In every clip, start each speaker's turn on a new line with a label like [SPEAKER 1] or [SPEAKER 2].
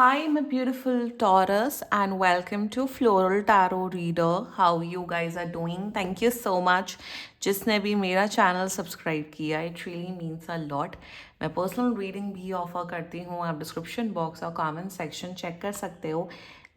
[SPEAKER 1] Hi, my beautiful Taurus, and welcome to Floral Tarot Reader. How you guys are doing? Thank you so much. जिसने भी मेरा channel subscribe किया, it really means a lot. मैं personal reading भी offer करती हूँ. आप description box और कमेंट सेक्शन चेक कर सकते हो.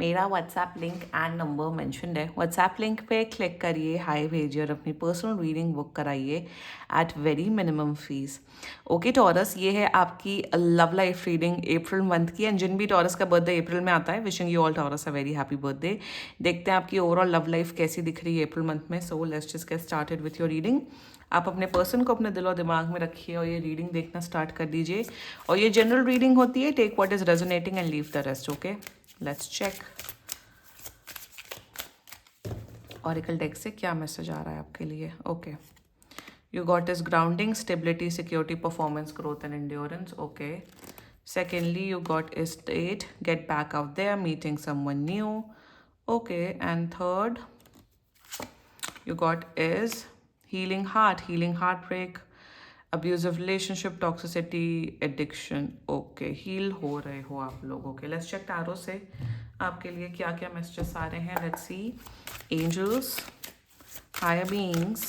[SPEAKER 1] मेरा WhatsApp link and number mentioned है. व्हाट्सएप लिंक पे क्लिक करिए, हाय भेजिए और अपनी पर्सनल रीडिंग बुक कराइए at very minimum fees. Okay Taurus, ये है आपकी love life reading April month की. एंड जिन भी टॉरस का बर्थडे अप्रैल में आता है, wishing you all taurus a very happy birthday. देखते हैं आपकी ओवरऑल लव लाइफ कैसी दिख रही है अप्रैल मंथ में. So let's just get started with your reading. आप अपने पर्सन को अपने दिल और दिमाग में रखिए और ये रीडिंग देखना स्टार्ट कर दीजिए. और ये जनरल रीडिंग होती है. Take what is resonating and leave the rest. Okay, let's check oracle deck से क्या मैसेज आ रहा है आपके लिए. Okay, you got is grounding, stability, security, performance, growth and endurance. Okay, secondly you got is state, get back out there, meeting someone new. Okay, and third you got is healing heart, healing heartbreak, abusive relationship, toxicity, addiction. Okay, heal हो रहे हो आप लोग. Okay, let's check tarot से आपके लिए क्या क्या messages आ रहे हैं. Let's see. Angels, higher beings,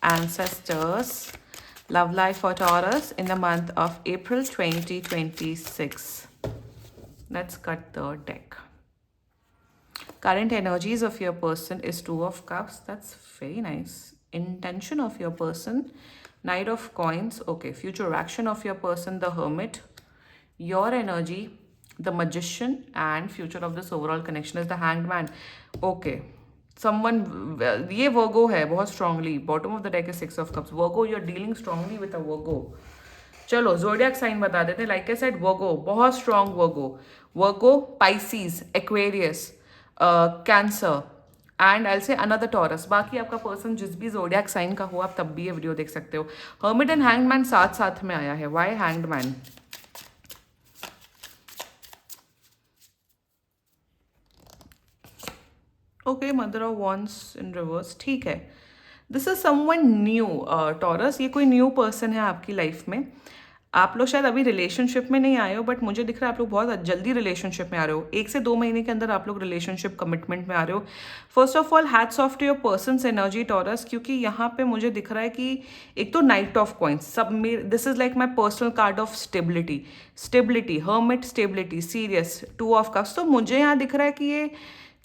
[SPEAKER 1] ancestors, love life for Taurus in the month of April 2026. Let's cut the deck. Current energies of your person is Two of Cups. That's very nice. Intention of your person, Knight of Coins. Okay, future action of your person, the Hermit. Your energy, the Magician, and future of this overall connection is the Hanged Man. Okay, someone, ये Virgo है बहुत strongly. Bottom of the deck is six of cups. Virgo, you are dealing strongly with a Virgo. चलो zodiac sign बता देते हैं. Like I said, वर्गो बहुत strong. Virgo, Virgo, Pisces, Aquarius, cancer and I से another taurus. बाकी आपका person जिस भी जोडियक साइन का हो, आप तब भी ये वीडियो देख सकते हो. हर्मिट एंड हैंग्ड मैन साथ साथ में आया है. Why hanged man? Okay, mother of wands in reverse. ठीक है, this is someone new Taurus. ये कोई न्यू पर्सन है आपकी लाइफ में. आप लोग शायद अभी रिलेशनशिप में नहीं आए हो, बट मुझे दिख रहा है आप लोग बहुत जल्दी रिलेशनशिप में आ रहे हो. 1 से 2 महीने के अंदर आप लोग रिलेशनशिप कमिटमेंट में आ रहे हो. First of all hats off to your person's energy Taurus, क्योंकि यहाँ पे मुझे दिख रहा है कि एक तो नाइट ऑफ कॉइंस सब में. This is like my personal card of stability. Stability, hermit, stability, serious, to of cups. तो मुझे यहाँ दिख रहा है कि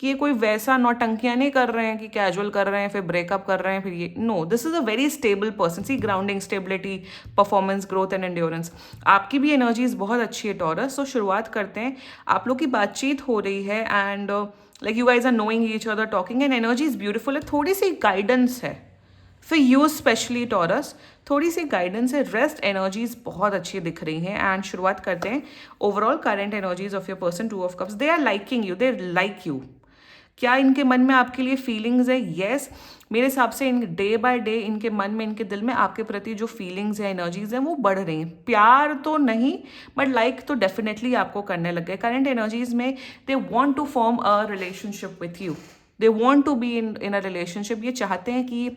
[SPEAKER 1] ये कोई वैसा नौटंकियां नहीं कर रहे हैं कि कैजुअल कर रहे हैं फिर ब्रेकअप कर रहे हैं फिर ये. No, this is a very stable person. See, grounding, stability, performance, growth and endurance. आपकी भी एनर्जीज बहुत अच्छी है टॉरस. तो शुरुआत करते हैं. आप लोग की बातचीत हो रही है and like you guys are knowing each other, talking, and energy is beautiful है. थोड़ी सी गाइडेंस है फॉर यू स्पेशली टॉरस. थोड़ी सी गाइडेंस है. रेस्ट एनर्जीज बहुत अच्छी दिख रही हैं. एंड शुरुआत करते हैं overall current energies of your person. Two of cups, they are liking you, they like you. क्या इनके मन में आपके लिए फीलिंग्स है? यस, मेरे हिसाब से इन डे बाय डे इनके मन में, इनके दिल में आपके प्रति जो फीलिंग्स है, एनर्जीज हैं, वो बढ़ रही हैं. प्यार तो नहीं, बट लाइक तो डेफिनेटली आपको करने लग गए. करंट एनर्जीज में they want to form a relationship with you. They want to be in a relationship. ये चाहते हैं कि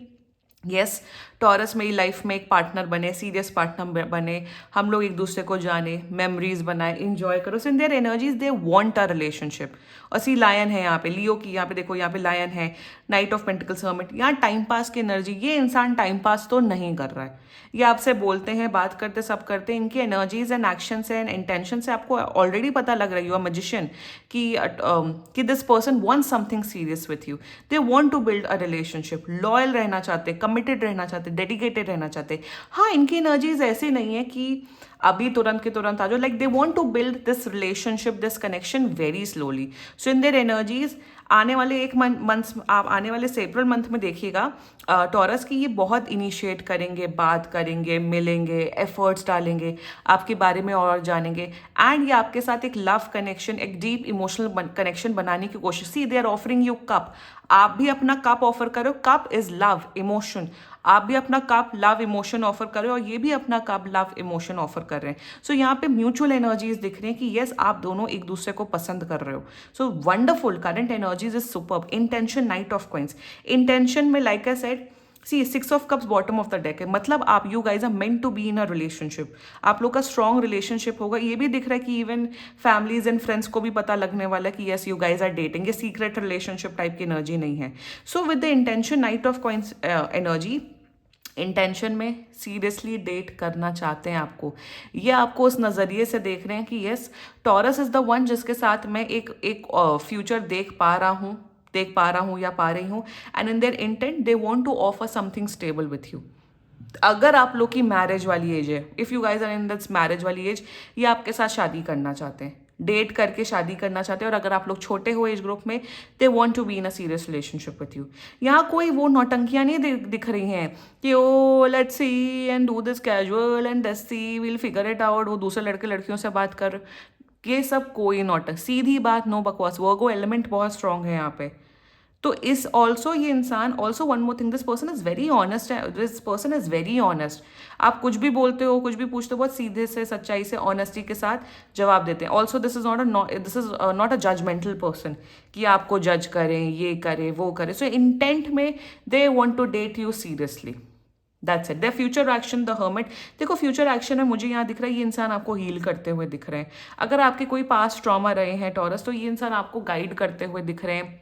[SPEAKER 1] यस, टॉरस मेरी लाइफ में एक पार्टनर बने, सीरियस पार्टनर बने, हम लोग एक दूसरे को जाने, मेमोरीज बनाए, इंजॉय करो. So in their energies they want a relationship. और सी लायन है यहाँ पे, लियो की यहाँ पे देखो, यहाँ पे लायन है, नाइट ऑफ पेंटिकल्स, हर्मिट. यहाँ टाइम पास की एनर्जी. ये इंसान टाइम पास तो नहीं कर रहा है. ये आपसे बोलते हैं, बात करते, सब करते हैं. इनकी एनर्जीज एंड एक्शन से एंड इंटेंशन से आपको ऑलरेडी पता लग रही हो, मजिशियन, कि this person want something serious with you. They want to build a relationship. Loyal रहना चाहते, कमिटेड रहना चाहते, डेडिकेटेड रहना चाहते. हाँ, इनकी एनर्जीज ऐसी नहीं है कि अभी तुरंत के तुरंत आ जाओ. Like they want to build this relationship, this connection very slowly. So in their energies आने वाले एक मंथ, आप आने वाले से अप्रैल मंथ में देखिएगा टॉरस की, ये बहुत इनिशिएट करेंगे, बात करेंगे, मिलेंगे, एफर्ट्स डालेंगे, आपके बारे में और जानेंगे. एंड ये आपके साथ एक लव कनेक्शन, एक डीप इमोशनल कनेक्शन बनाने की कोशिश. See, they are offering you cup. आप भी अपना कप ऑफर करो. Cup is love emotion. आप भी अपना कप लव इमोशन ऑफर कर रहे हो और ये भी अपना कप लव इमोशन ऑफर कर रहे हैं. सो यहाँ पे म्यूचुअल एनर्जीज दिख रही हैं कि यस, आप दोनों एक दूसरे को पसंद कर रहे हो. So wonderful. Current energies is superb. Intention, knight of coins. Intention में like I said, see 6 of cups bottom of the deck है, मतलब आप you guys are meant to be in a relationship. आप लोग का स्ट्रॉन्ग रिलेशनशिप होगा। ये भी दिख रहा है कि इवन फैमिलीज एंड फ्रेंड्स को भी पता लगने वाला है कि yes you guys are dating. ये सीक्रेट रिलेशनशिप टाइप की एनर्जी नहीं है। So with the intention, knight of coins energy, intention में सीरियसली डेट करना चाहते हैं आपको। ये आपको उस नज़रिए से देख रहे हैं कि yes taurus is the one जिसके साथ मैं एक एक फ्यूचर देख पा रहा हूँ या पा रही हूँ। And in their intent they want to offer something stable with you. अगर आप लोग की मैरिज वाली एज है, if you guys are in this marriage वाली एज, ये आपके साथ शादी करना चाहते हैं, डेट करके शादी करना चाहते हैं। और अगर आप लोग छोटे हो एज ग्रुप में, they want to be in a serious relationship with you. यहाँ कोई वो नौटंकियां नहीं दिख रही हैं कि oh let's see and do this casual and let's see will figure it out, वो दूसरे लड़के लड़कियों से बात कर, ये सब कोई नौटंक, सीधी बात, नो बकवास। वर्गो एलिमेंट बहुत स्ट्रांग है यहाँ पे। तो इस ऑल्सो ये इंसान, also one more thing, this person is very honest, this person is very honest. आप कुछ भी बोलते हो, कुछ भी पूछते हो, बहुत सीधे से, सच्चाई से, ऑनेस्टी के साथ जवाब देते हैं। Also this is not a judgmental person कि आपको जज करें, ये करें, वो करें। सो इंटेंट में they want to date you seriously, that's it. The future action, the hermit. देखो फ्यूचर एक्शन में मुझे यहाँ दिख रहा है, ये इंसान आपको हील करते हुए दिख रहे हैं। अगर आपके कोई पास्ट ट्रॉमा रहे हैं टॉरस, तो ये इंसान आपको गाइड करते हुए दिख रहे हैं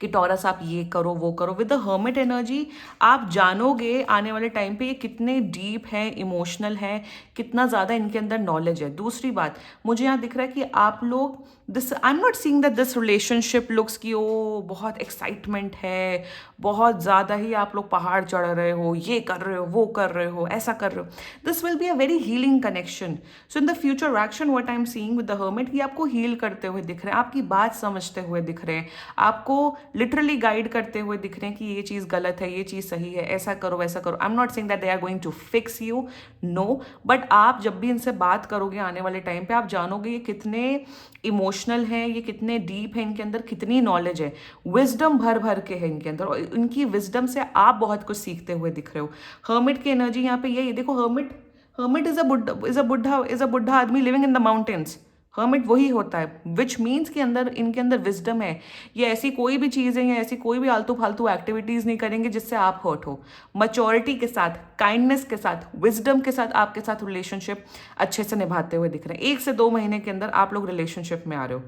[SPEAKER 1] कि टॉरस आप ये करो, वो करो। विद द हर्मिट एनर्जी आप जानोगे आने वाले टाइम पे ये कितने डीप हैं, इमोशनल हैं, कितना ज़्यादा इनके अंदर नॉलेज है। दूसरी बात, मुझे यहाँ दिख रहा है कि आप लोग, this I am not seeing that this relationship looks की ओ बहुत एक्साइटमेंट है, बहुत ज़्यादा ही आप लोग पहाड़ चढ़ रहे हो, ये कर रहे हो, वो कर रहे हो, ऐसा कर रहे हो। This will be a very healing connection. So in the future action what I am seeing with the hermit, ये आपको हील करते हुए दिख रहे हैं, आपकी बात समझते हुए दिख रहे हैं, आपको लिटरली गाइड करते हुए दिख रहे हैं कि ये चीज़ गलत है, ये चीज़ सही है, ऐसा करो, वैसा करो। I am not saying that they are going to fix you, no, but आप जब भी इनसे बात करोगे आने वाले टाइम पे, आप जानोगे ये कितने इमोशनल हैं, ये कितने डीप हैं, इनके अंदर कितनी नॉलेज है, विजडम भर भर के है इनके अंदर, और इनकी विजडम से आप बहुत कुछ सीखते हुए दिख रहे हो। हर्मिट की एनर्जी यहाँ पे ये देखो, हर्मिट इज अ बुढ़ा आदमी living in the mountains. Hermit वही होता है, विच मीन्स के अंदर, इनके अंदर विजडम है। ये ऐसी कोई भी चीज़ है या ऐसी कोई भी आलतू फालतू एक्टिविटीज़ नहीं करेंगे जिससे आप हर्ट हो। मच्योरिटी के साथ, काइंडनेस के साथ, विजडम के साथ आपके साथ रिलेशनशिप अच्छे से निभाते हुए दिख रहे हैं। 1 से 2 महीने के अंदर आप लोग रिलेशनशिप में आ रहे हो।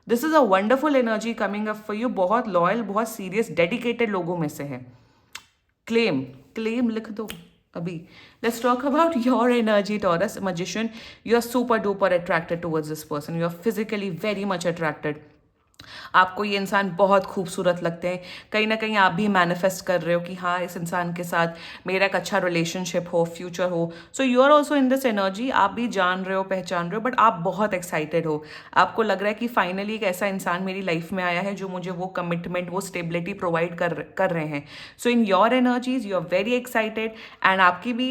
[SPEAKER 1] This is a wonderful energy coming up for you. बहुत लॉयल, बहुत सीरियस, डेडिकेटेड लोगों में से है। क्लेम, क्लेम लिख दो अभी। Let's talk about your energy taurus magician. You are super duper attracted towards this person. You are physically very much attracted. आपको ये इंसान बहुत खूबसूरत लगते हैं। कहीं ना कहीं आप भी मैनिफेस्ट कर रहे हो कि हाँ इस इंसान के साथ मेरा एक अच्छा रिलेशनशिप हो, फ्यूचर हो। So you are also in this energy. आप भी जान रहे हो, पहचान रहे हो, बट आप बहुत एक्साइटेड हो। आपको लग रहा है कि फाइनली एक ऐसा इंसान मेरी लाइफ में आया है जो मुझे वो कमिटमेंट, वो स्टेबिलिटी प्रोवाइड कर रहे हैं। So in your energies you are very excited, and आपकी भी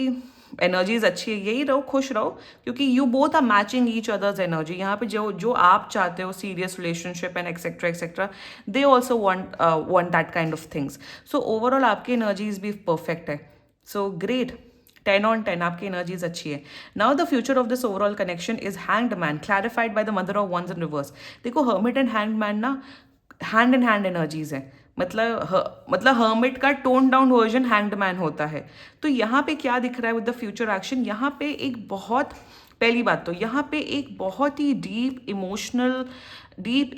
[SPEAKER 1] एनर्जीज अच्छी है। यही रहो, खुश रहो, क्योंकि you both are matching each others energy. यहाँ पे जो जो आप चाहते हो, serious relationship and etcetera etcetera, they also want that kind of things. So overall आपकी एनर्जीज भी परफेक्ट है। सो ग्रेट, 10 on 10 आपकी एनर्जीज अच्छी है। Now the future of this overall connection is hanged man, clarified by the mother of wands in reverse. देखो hermit and hanged man ना hand in hand energies है। मतलब hermit का tone down version hanged man होता है। तो यहाँ पे क्या दिख रहा है विद द फ्यूचर एक्शन, यहाँ पे एक बहुत, पहली बात तो यहाँ पे एक बहुत ही deep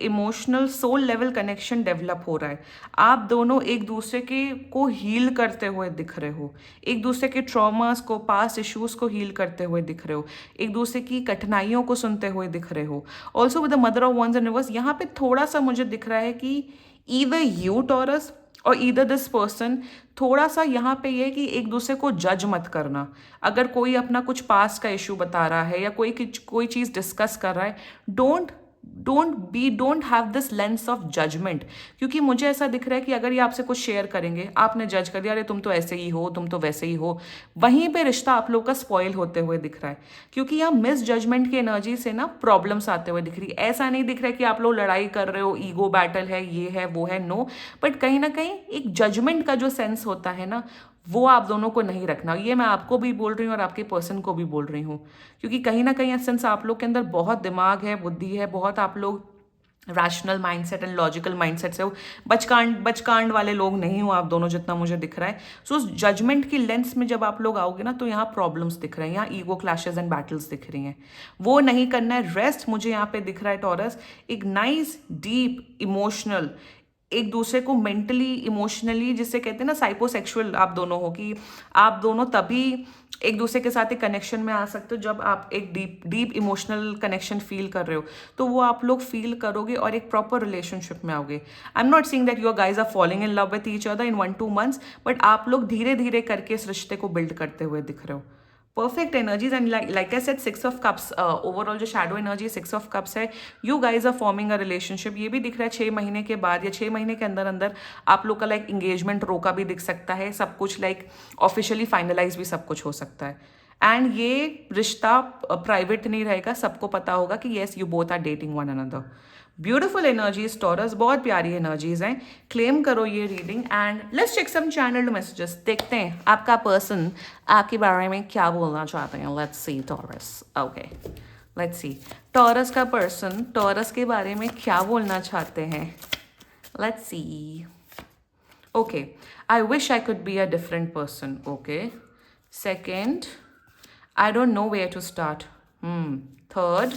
[SPEAKER 1] emotional soul level connection develop हो रहा है। आप दोनों एक दूसरे के को हील करते हुए दिख रहे हो, एक दूसरे के ट्रॉमास को, पास्ट इश्यूज को हील करते हुए दिख रहे हो, एक दूसरे की कठिनाइयों को सुनते हुए दिख रहे हो। Also with the mother of wands in reverse, यहाँ पे थोड़ा सा मुझे दिख रहा है कि ईदर यू टॉरस और ईदर दिस पर्सन, थोड़ा सा यहाँ पे ये कि एक दूसरे को जज मत करना। अगर कोई अपना कुछ पास्ट का इशू बता रहा है या कोई चीज़ डिस्कस कर रहा है, don't have this lens of judgement. क्योंकि मुझे ऐसा दिख रहा है कि अगर ये आपसे कुछ शेयर करेंगे, आपने जज कर दिया, अरे तुम तो ऐसे ही हो, तुम तो वैसे ही हो, वहीं पे रिश्ता आप लोग का स्पॉइल होते हुए दिख रहा है। क्योंकि यहाँ मिस जजमेंट की एनर्जी से ना प्रॉब्लम्स आते हुए दिख रही है। ऐसा नहीं दिख रहा है कि आप लोग लड़ाई कर रहे हो, ईगो बैटल है, ये है वो है, नो, बट कहीं ना कहीं एक जजमेंट का जो सेंस होता है ना, वो आप दोनों को नहीं रखना। ये मैं आपको भी बोल रही हूँ और आपके पर्सन को भी बोल रही हूँ, क्योंकि कहीं ना कहीं सेंस आप लोग के अंदर बहुत दिमाग है, बुद्धि है, बहुत आप लोग rational mindset and logical mindset से हो, बचकांड वाले लोग नहीं हो आप दोनों, जितना मुझे दिख रहा है। सो उस जजमेंट की लेंस में जब आप लोग आओगे ना, तो यहाँ प्रॉब्लम्स दिख रहे हैं, यहाँ ईगो क्लैशेस एंड बैटल्स दिख रही हैं। वो नहीं करना है। रेस्ट मुझे यहाँ पे दिख रहा है टॉरस, एक नाइस डीप इमोशनल, एक दूसरे को मेंटली इमोशनली, जिसे कहते हैं ना साइकोसेक्सुअल आप दोनों हो, कि आप दोनों तभी एक दूसरे के साथ एक कनेक्शन में आ सकते हो जब आप एक deep deep emotional connection feel कर रहे हो। तो वो आप लोग फील करोगे और एक प्रॉपर रिलेशनशिप में आओगे। I am not seeing that your guys are following in love with each other in 1-2 months, but आप लोग धीरे धीरे करके इस रिश्ते को बिल्ड करते हुए दिख रहे हो। Perfect energies and like I said 6 of cups, overall जो शैडो एनर्जी 6 ऑफ कप्स है, you guys are forming a relationship. ये भी दिख रहा है 6 महीने के बाद या 6 महीने के अंदर अंदर आप लोग का लाइक इंगेजमेंट रोका भी दिख सकता है, सब कुछ लाइक ऑफिशियली फाइनलाइज भी सब कुछ हो सकता है। एंड ये रिश्ता प्राइवेट नहीं रहेगा, सबको पता होगा कि yes you both are dating one another. Beautiful energies Taurus, बहुत प्यारी एनर्जीज हैं। क्लेम करो ये reading and let's check some channel messages. देखते हैं आपका पर्सन आपके बारे में क्या बोलना चाहते हैं। Let's see taurus. Okay, let's see taurus का पर्सन टॉरस के बारे में क्या बोलना चाहते हैं। Let's see. Okay, I wish I could be a different person. Okay, second, I don't know where to start. Third,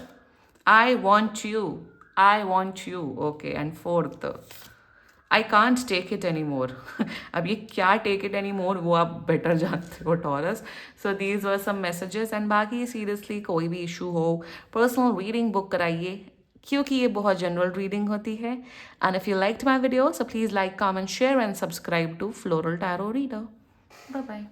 [SPEAKER 1] I want you. I want you. Okay. And fourth, I can't take it anymore. अब ये क्या take it anymore वो आप better जानते हो taurus. So these were some messages and बाकी seriously कोई भी issue हो, personal reading book कराइए, क्योंकि ये बहुत जनरल रीडिंग होती है। And if you liked my video, so please like, comment, share and subscribe to Floral Tarot Reader. Bye bye.